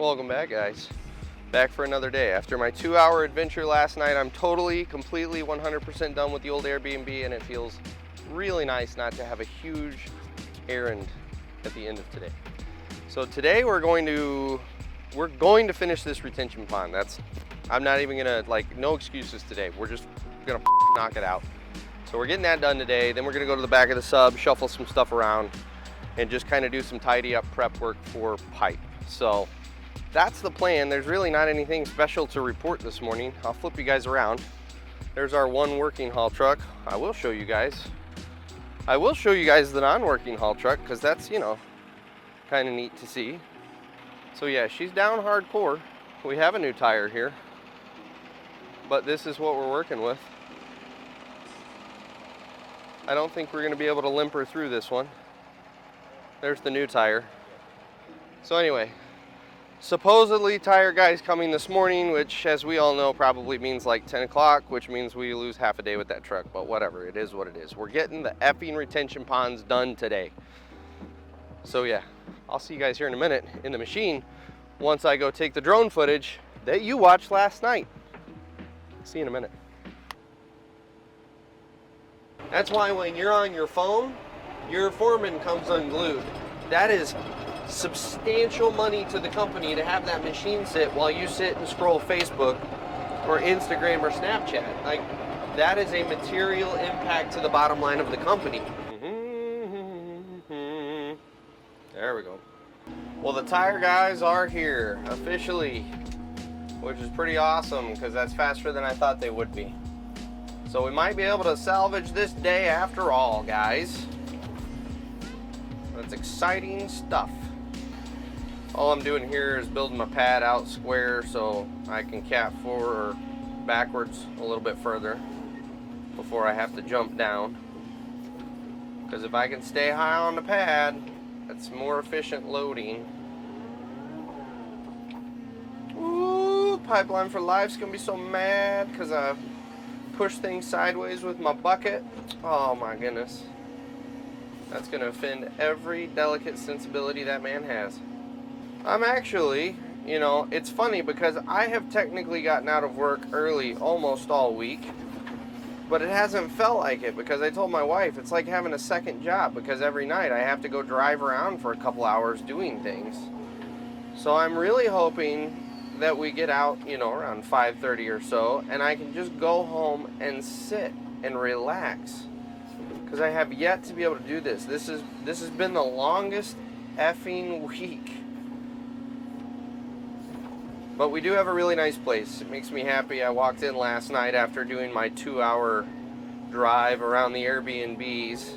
Welcome back, guys. Back for another day. After my 2-hour adventure last night, I'm totally, completely, 100% done with the old Airbnb, and it feels really nice not to have a huge errand at the end of today. So today we're going to finish this retention pond. I'm not even gonna, no excuses today. We're just gonna knock it out. So we're getting that done today. Then we're gonna go to the back of the sub, shuffle some stuff around, and just kind of do some tidy up prep work for pipe. So that's the plan. There's really not anything special to report this morning. I'll flip you guys around. There's our one working haul truck. I will show you guys the non-working haul truck, because that's, kind of neat to see. So yeah, she's down hardcore. We have a new tire here, but this is what we're working with. I don't think we're going to be able to limp her through this one. There's the new tire. So anyway, supposedly tire guy's coming this morning, which, as we all know, probably means like 10 o'clock, which means we lose half a day with that truck, but whatever, it is what it is. We're getting the effing retention ponds done today. So yeah, I'll see you guys here in a minute in the machine once I go take the drone footage that you watched last night. See you in a minute. That's why when you're on your phone, your foreman comes unglued. That is substantial money to the company to have that machine sit while you sit and scroll Facebook or Instagram or Snapchat. Like, that is a material impact to the bottom line of the company. There we go. Well, the tire guys are here officially, which is pretty awesome because that's faster than I thought they would be. So we might be able to salvage this day after all, guys. That's exciting stuff. All I'm doing here is building my pad out square so I can cap forward or backwards a little bit further before I have to jump down. Because if I can stay high on the pad, that's more efficient loading. Ooh, Pipeline for Life's gonna be so mad because I pushed things sideways with my bucket. Oh my goodness. That's gonna offend every delicate sensibility that man has. I'm actually, it's funny because I have technically gotten out of work early almost all week, but it hasn't felt like it because I told my wife it's like having a second job because every night I have to go drive around for a couple hours doing things. So I'm really hoping that we get out, around 5:30 or so, and I can just go home and sit and relax because I have yet to be able to do this. This has been the longest effing week. But we do have a really nice place. It makes me happy. I walked in last night after doing my 2-hour drive around the Airbnbs.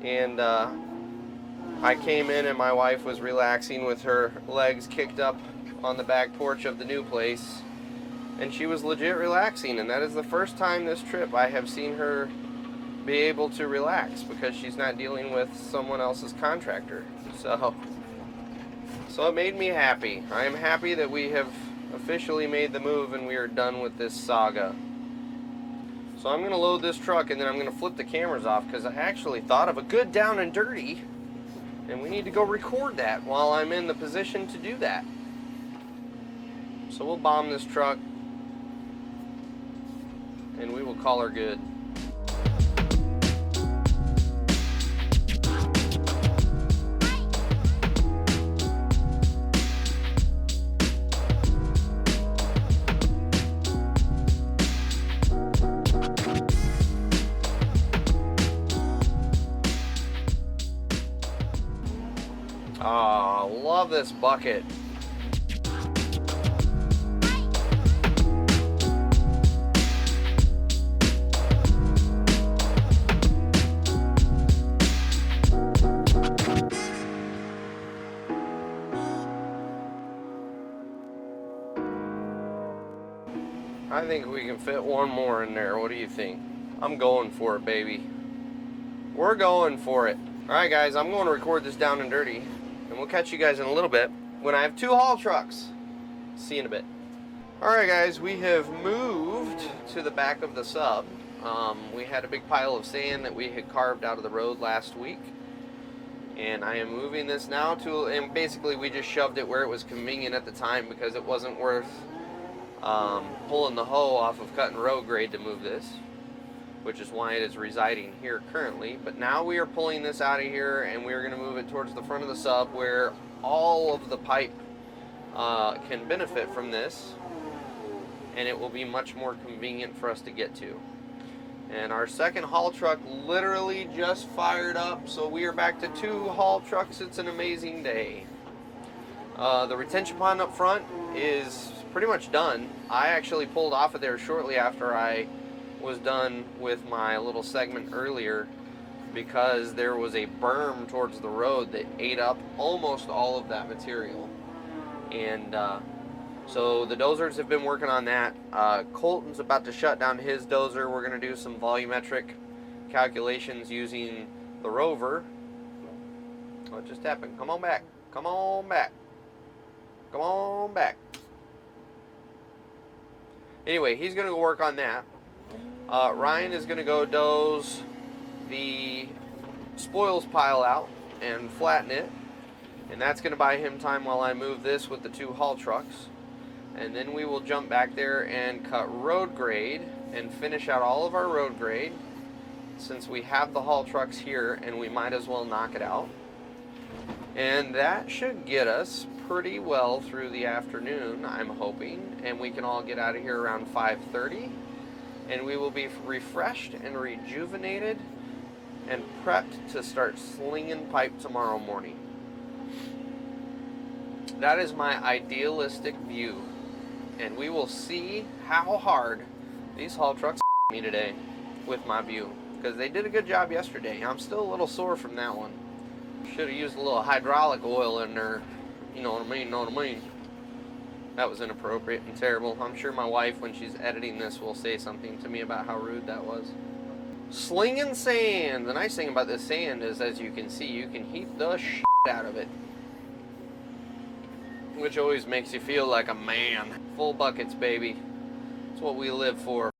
And I came in and my wife was relaxing with her legs kicked up on the back porch of the new place. And she was legit relaxing. And that is the first time this trip I have seen her be able to relax because she's not dealing with someone else's contractor. So it made me happy. I am happy that we have officially made the move and we are done with this saga. So I'm going to load this truck and then I'm going to flip the cameras off because I actually thought of a good down and dirty and we need to go record that while I'm in the position to do that. So we'll bomb this truck and we will call her good. Oh, love this bucket. I think we can fit one more in there. What do you think? I'm going for it, baby. We're going for it. All right, guys, I'm going to record this down and dirty. And we'll catch you guys in a little bit when I have 2 haul trucks. See you in a bit. Alright guys, we have moved to the back of the sub. We had a big pile of sand that we had carved out of the road last week. And I am moving this now to, and basically we just shoved it where it was convenient at the time because it wasn't worth pulling the hoe off of cutting road grade to move this, which is why it is residing here currently. But now we are pulling this out of here, and we are going to move it towards the front of the sub where all of the pipe can benefit from this, and it will be much more convenient for us to get to. And our second haul truck literally just fired up, so we are back to 2 haul trucks. It's an amazing day. The retention pond up front is pretty much done. I actually pulled off of there shortly after I was done with my little segment earlier because there was a berm towards the road that ate up almost all of that material. And so the dozers have been working on that. Colton's about to shut down his dozer. We're going to do some volumetric calculations using the rover. What just happened? Come on back. Come on back. Come on back. Anyway, he's going to go work on that. Ryan is going to go doze the spoils pile out and flatten it. And that's going to buy him time while I move this with the 2 haul trucks. And then we will jump back there and cut road grade and finish out all of our road grade, since we have the haul trucks here and we might as well knock it out. And that should get us pretty well through the afternoon, I'm hoping, and we can all get out of here around 5:30, and we will be refreshed and rejuvenated and prepped to start slinging pipe tomorrow morning. That is my idealistic view, and we will see how hard these haul trucks me today with my view, because they did a good job yesterday. I'm still a little sore from that one. Should have used a little hydraulic oil in there. You know what I mean, know what I mean. That was inappropriate and terrible. I'm sure my wife, when she's editing this, will say something to me about how rude that was. Slinging sand. The nice thing about this sand is, as you can see, you can heat the shit out of it, which always makes you feel like a man. Full buckets, baby. That's what we live for.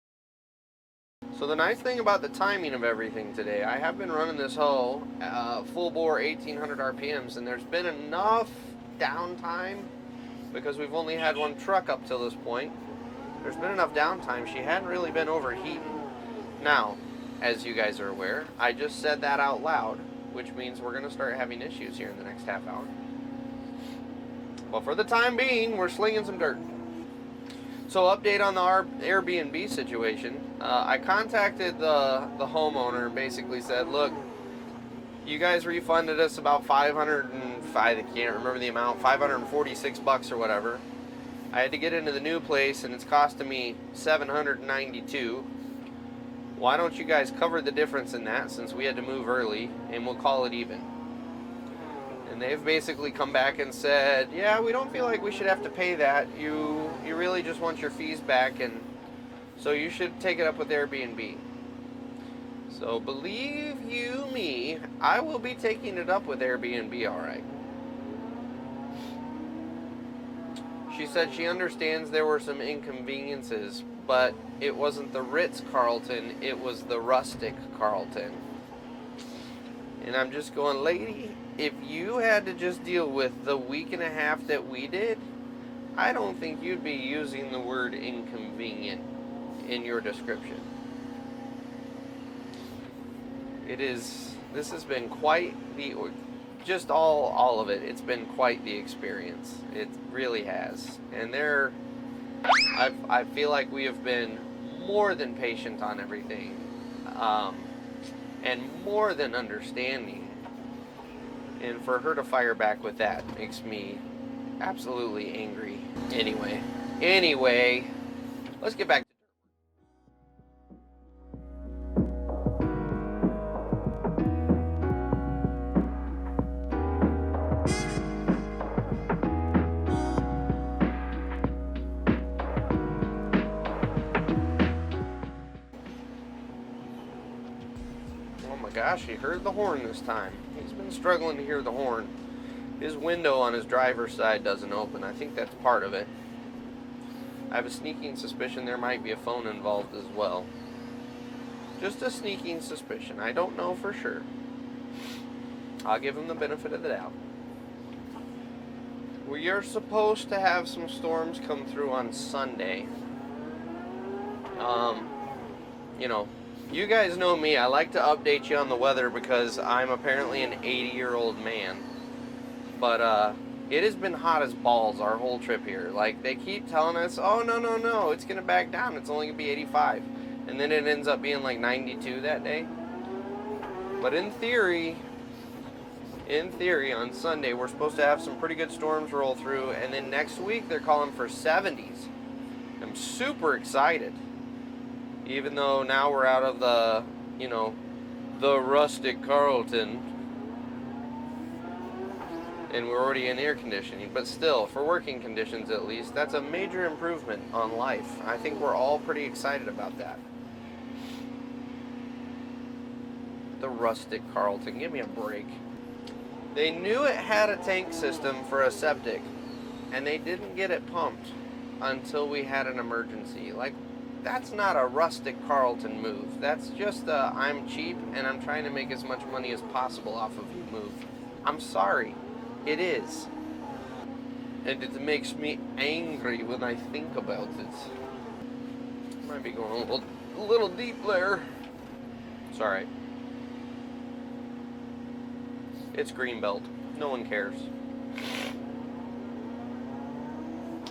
So the nice thing about the timing of everything today, I have been running this hoe full bore 1800 RPMs, and there's been enough downtime because we've only had 1 truck up till this point. There's been enough downtime. She hadn't really been overheating. Now, as you guys are aware, I just said that out loud, which means we're going to start having issues here in the next half hour. But for the time being, we're slinging some dirt. So update on the Airbnb situation. I contacted the homeowner and basically said, look, you guys refunded us about I can't remember the amount, $546 or whatever. I had to get into the new place and it's costing me $792. Why don't you guys cover the difference in that, since we had to move early, and we'll call it even? And they've basically come back and said, yeah, we don't feel like we should have to pay that. You really just want your fees back, and so you should take it up with Airbnb. So believe you me, I will be taking it up with Airbnb, all right. She said she understands there were some inconveniences, but it wasn't the Ritz-Carlton, it was the rustic Carlton. And I'm just going, lady, if you had to just deal with the week and a half that we did, I don't think you'd be using the word inconvenient in your description. This has been quite the, just all of it, it's been quite the experience. It really has. And I feel like we have been more than patient on everything, and more than understanding. And for her to fire back with that makes me absolutely angry. Anyway, let's get back to gosh, he heard the horn this time. He's been struggling to hear the horn. His window on his driver's side doesn't open. I think that's part of it. I have a sneaking suspicion there might be a phone involved as well. Just a sneaking suspicion. I don't know for sure. I'll give him the benefit of the doubt. We are supposed to have some storms come through on Sunday. You know, you guys know me. I like to update you on the weather because I'm apparently an 80-year-old man. But it has been hot as balls our whole trip here. Like, they keep telling us, oh, no, it's going to back down. It's only going to be 85. And then it ends up being like 92 that day. But in theory, on Sunday, we're supposed to have some pretty good storms roll through. And then next week, they're calling for 70s. I'm super excited. Even though now we're out of the, you know, the rustic Carlton. And we're already in air conditioning. But still, for working conditions at least, that's a major improvement on life. I think we're all pretty excited about that. The rustic Carlton. Give me a break. They knew it had a tank system for a septic, and they didn't get it pumped until we had an emergency. Like, that's not a rustic Carlton move. That's just a I'm cheap and I'm trying to make as much money as possible off of you move. I'm sorry. It is. And it makes me angry when I think about it. Might be going a little deep there. It's alright. It's Greenbelt. No one cares.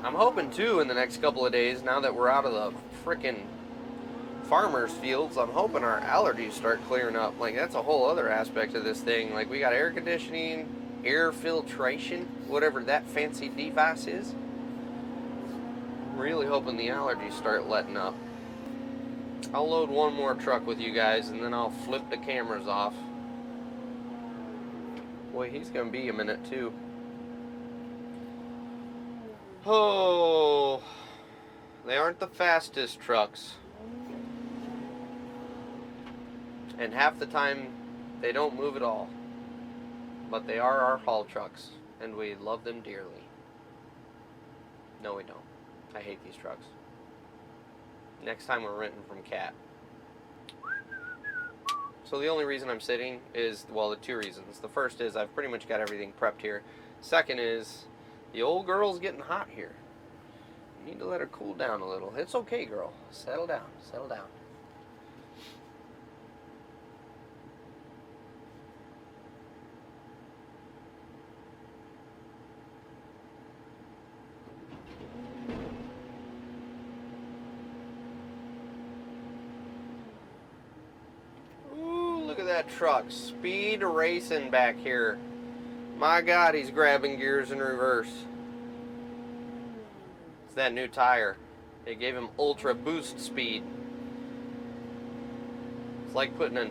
I'm hoping too in the next couple of days, now that we're out of the frickin' farmers' fields, I'm hoping our allergies start clearing up. Like, that's a whole other aspect of this thing. Like, we got air conditioning, air filtration, whatever that fancy device is. I'm really hoping the allergies start letting up. I'll load one more truck with you guys and then I'll flip the cameras off. Boy, he's gonna be a minute too. Oh, they aren't the fastest trucks. And half the time, they don't move at all. But they are our haul trucks, and we love them dearly. No, we don't. I hate these trucks. Next time we're renting from Cat. So the only reason I'm sitting is, well, the two reasons. The first is I've pretty much got everything prepped here. Second is, the old girl's getting hot here. You need to let her cool down a little. It's okay, girl. Settle down. Settle down. Ooh, look at that truck. Speed racing back here. My God, he's grabbing gears in reverse. It's that new tire. It gave him ultra boost speed. It's like putting a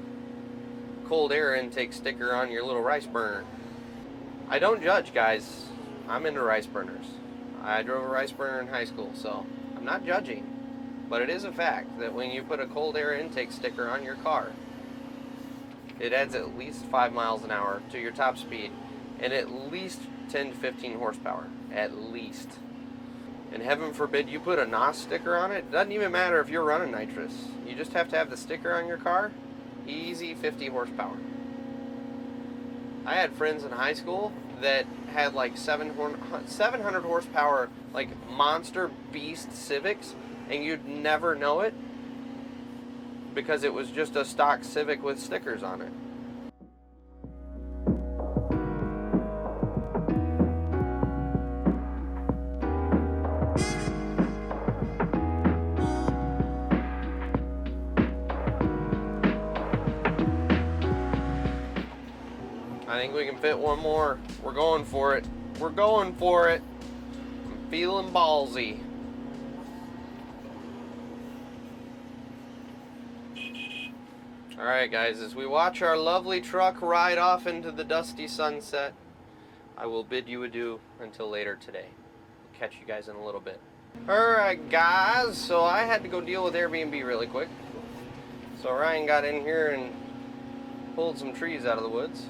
cold air intake sticker on your little rice burner. I don't judge, guys. I'm into rice burners. I drove a rice burner in high school, so I'm not judging. But it is a fact that when you put a cold air intake sticker on your car, it adds at least 5 miles an hour to your top speed. And at least 10 to 15 horsepower. At least. And heaven forbid you put a NOS sticker on it. It doesn't even matter if you're running nitrous. You just have to have the sticker on your car. Easy 50 horsepower. I had friends in high school that had like 700 horsepower, like monster beast Civics, and you'd never know it because it was just a stock Civic with stickers on it. I think we can fit one more. We're going for it. We're going for it. I'm feeling ballsy. Alright guys, as we watch our lovely truck ride off into the dusty sunset, I will bid you adieu until later today. I'll catch you guys in a little bit. Alright guys, so I had to go deal with Airbnb really quick. So Ryan got in here and pulled some trees out of the woods.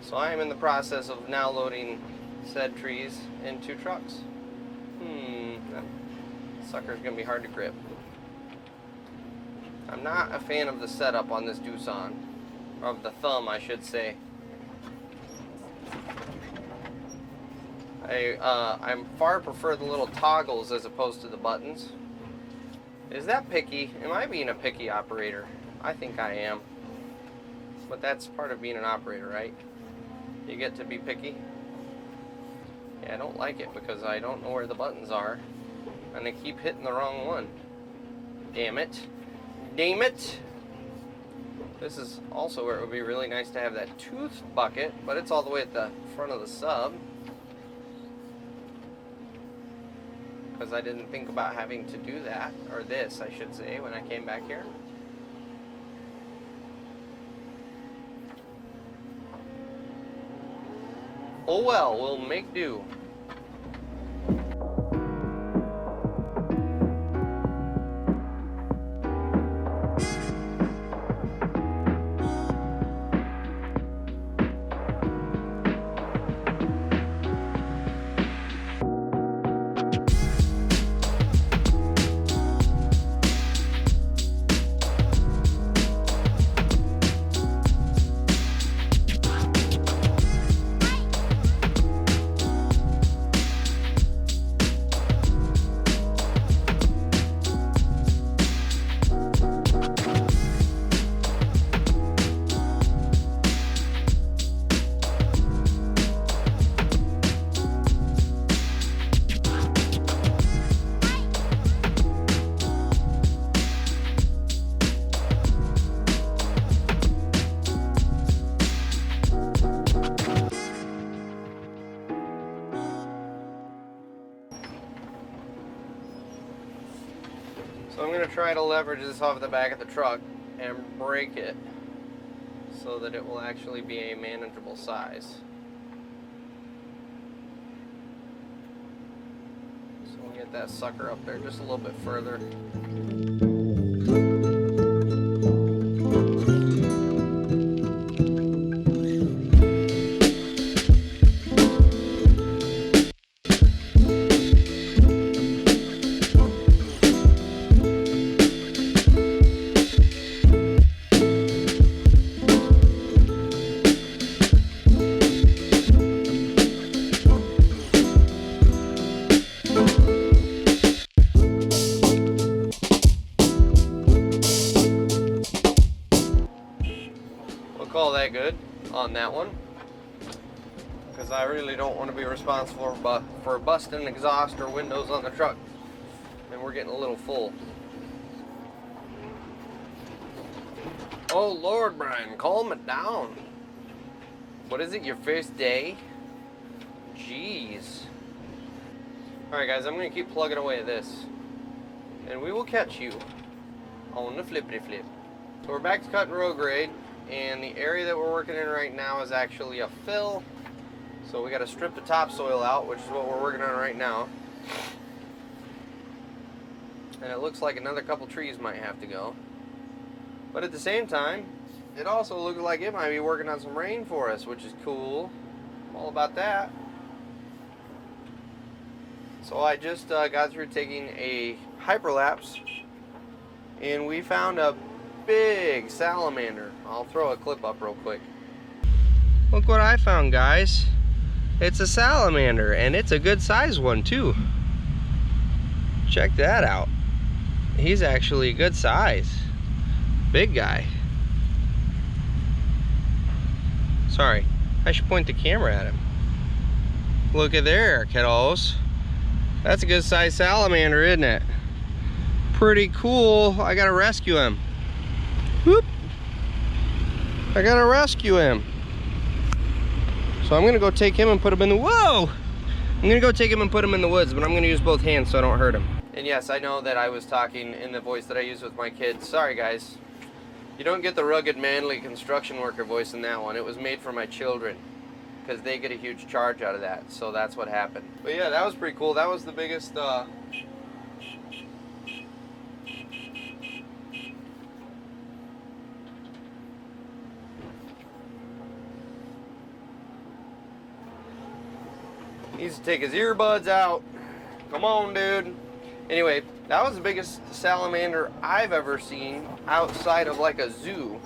So I am in the process of now loading said trees into trucks. That sucker's gonna be hard to grip. I'm not a fan of the setup on this Doosan, of the thumb I should say. I'm far prefer the little toggles as opposed to the buttons. Is that picky? Am I being a picky operator? I think I am. But that's part of being an operator, right? You get to be picky. Yeah, I don't like it because I don't know where the buttons are. And they keep hitting the wrong one. Damn it. Damn it! This is also where it would be really nice to have that tooth bucket, but it's all the way at the front of the sub. Because I didn't think about having to do that, or this, I should say, when I came back here. Oh well, we'll make do. So I'm going to try to leverage this off the back of the truck and break it so that it will actually be a manageable size. So we'll get that sucker up there just a little bit further. Call that good on that one, because I really don't want to be responsible for busting exhaust or windows on the truck, and we're getting a little full. Oh Lord, Brian, calm it down. What is it, your first day? Jeez. Alright guys, I'm going to keep plugging away at this, and we will catch you on the flippity flip. So we're back to cutting road grade. And the area that we're working in right now is actually a fill. So we got to strip the topsoil out, which is what we're working on right now. And it looks like another couple trees might have to go. But at the same time, it also looks like it might be working on some rain for us, which is cool. I'm all about that. So I just got through taking a hyperlapse, and we found a big salamander. I'll throw a clip up real quick. Look what I found, guys. It's a salamander, and it's a good size one too. Check that out. He's actually a good size. Big guy. Sorry, I should point the camera at him. Look at there, kiddos. That's a good size salamander, isn't it? Pretty cool. I gotta rescue him. Whoop! I gotta rescue him. So I'm gonna go take him and put him in the, whoa! I'm gonna go take him and put him in the woods, but I'm gonna use both hands so I don't hurt him. And yes, I know that I was talking in the voice that I use with my kids. Sorry guys. You don't get the rugged, manly construction worker voice in that one. It was made for my children, because they get a huge charge out of that. So that's what happened. But yeah, that was pretty cool. That was the biggest needs to take his earbuds out. Come on, dude. Anyway, that was the biggest salamander I've ever seen outside of like a zoo.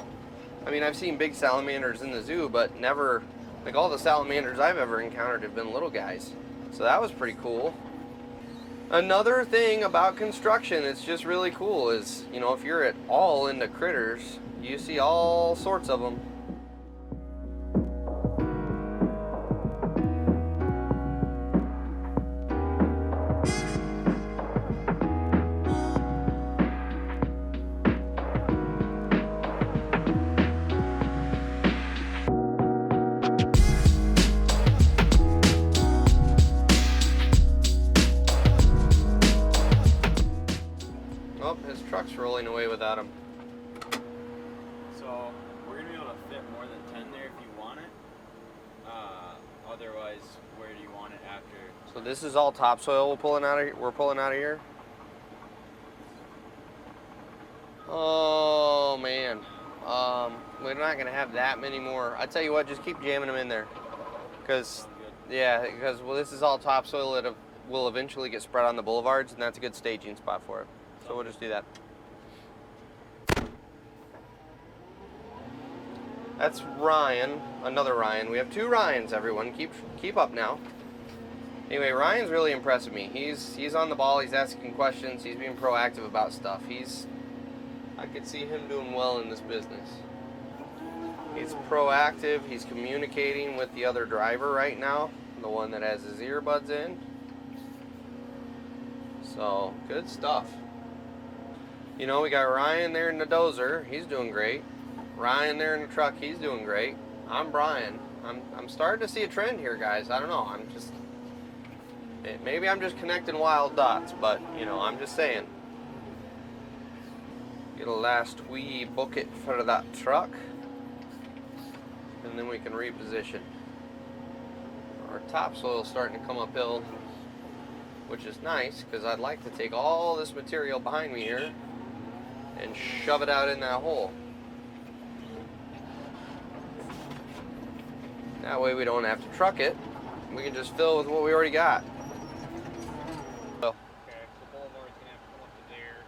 I mean, I've seen big salamanders in the zoo, but never, like all the salamanders I've ever encountered have been little guys. So that was pretty cool. Another thing about construction that's just really cool is, you know, if you're at all into critters, you see all sorts of them. Oh, his truck's rolling away without him. So we're gonna be able to fit more than 10 there if you want it. Otherwise, where do you want it after? So this is all topsoil we're pulling out of here. Oh man, we're not gonna have that many more. I tell you what, just keep jamming them in there, because well, this is all topsoil that will eventually get spread on the boulevards, and that's a good staging spot for it. So we'll just do that. That's Ryan, another Ryan. We have two Ryans, everyone. Keep up now. Anyway, Ryan's really impressing me. He's on the ball. He's asking questions. He's being proactive about stuff. I could see him doing well in this business. He's proactive. He's communicating with the other driver right now, the one that has his earbuds in. So, good stuff. You know, we got Ryan there in the dozer. He's doing great. Ryan there in the truck. He's doing great. I'm Brian. I'm starting to see a trend here, guys. I don't know. Maybe I'm just connecting wild dots, but, you know, I'm just saying. Get a last wee bucket for that truck, and then we can reposition. Our topsoil's starting to come uphill, which is nice, because I'd like to take all this material behind me here and shove it out in that hole. That way we don't have to truck it. We can just fill with what we already got. So, Okay, so the boulevard's gonna have to come up to there.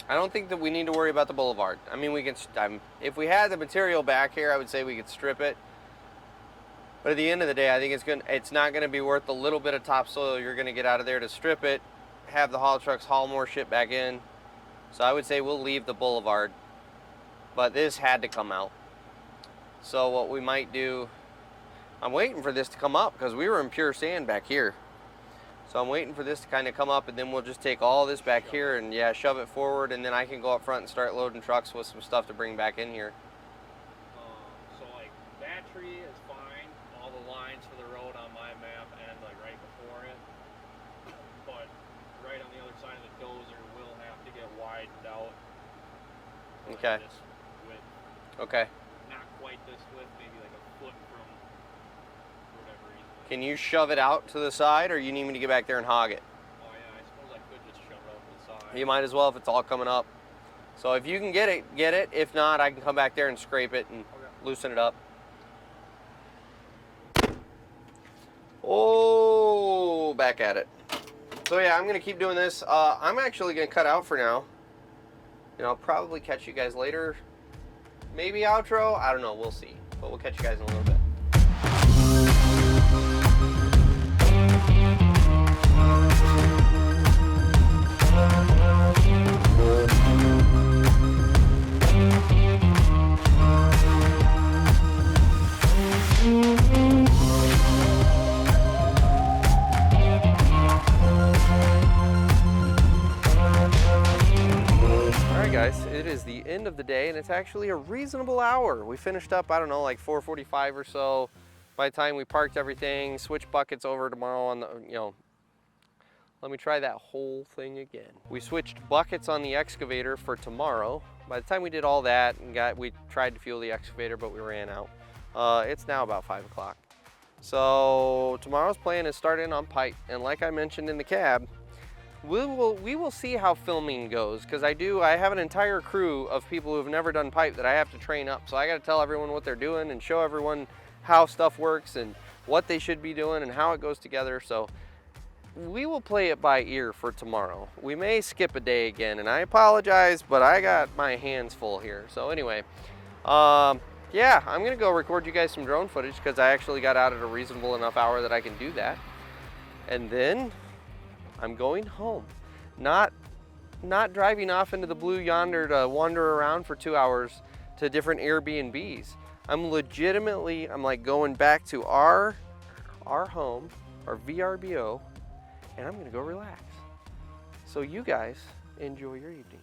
I don't think that we need to worry about the boulevard. I mean, we can. If we had the material back here, I would say we could strip it. But at the end of the day, I think it's not gonna be worth the little bit of topsoil you're gonna get out of there to strip it, have the haul trucks haul more shit back in. So I would say we'll leave the boulevard. But this had to come out. So what we might do, I'm waiting for this to come up because we were in pure sand back here. So I'm waiting for this to kind of come up, and then we'll just take all this back here and shove it forward, and then I can go up front and start loading trucks with some stuff to bring back in here. So like that tree is fine. All the lines for the road on my map end like right before it. But right on the other side of the dozer will have to get widened out. Okay. This width. Okay. Not quite this width, maybe like a foot from whatever reason. Can you shove it out to the side, or you need me to get back there and hog it? Oh yeah, I suppose I could just shove it over the side. You might as well if it's all coming up. So if you can get it, get it. If not, I can come back there and scrape it and loosen it up. Oh, back at it. So yeah, I'm gonna keep doing this. I'm actually gonna cut out for now. And I'll probably catch you guys later. Maybe outro, I don't know, we'll see. But we'll catch you guys in a little bit. Guys, it is the end of the day, and it's actually a reasonable hour. We finished up, I don't know, like 4:45 or so. By the time we parked everything, switched buckets over tomorrow on the, let me try that whole thing again. We switched buckets on the excavator for tomorrow. By the time we did all that and we tried to fuel the excavator, but we ran out. It's now about 5 o'clock. So tomorrow's plan is starting on pipe, and like I mentioned in the cab, we will see how filming goes, because I have an entire crew of people who have never done pipe that I have to train up. So I got to tell everyone what they're doing and show everyone how stuff works and what they should be doing and how it goes together. So we will play it by ear for tomorrow. We may skip a day again, and I apologize, but I got my hands full here. So anyway, yeah, I'm gonna go record you guys some drone footage because I actually got out at a reasonable enough hour that I can do that. And then I'm going home. Not driving off into the blue yonder to wander around for 2 hours to different Airbnbs. I'm like going back to our home, our VRBO, and I'm gonna go relax. So you guys enjoy your evening.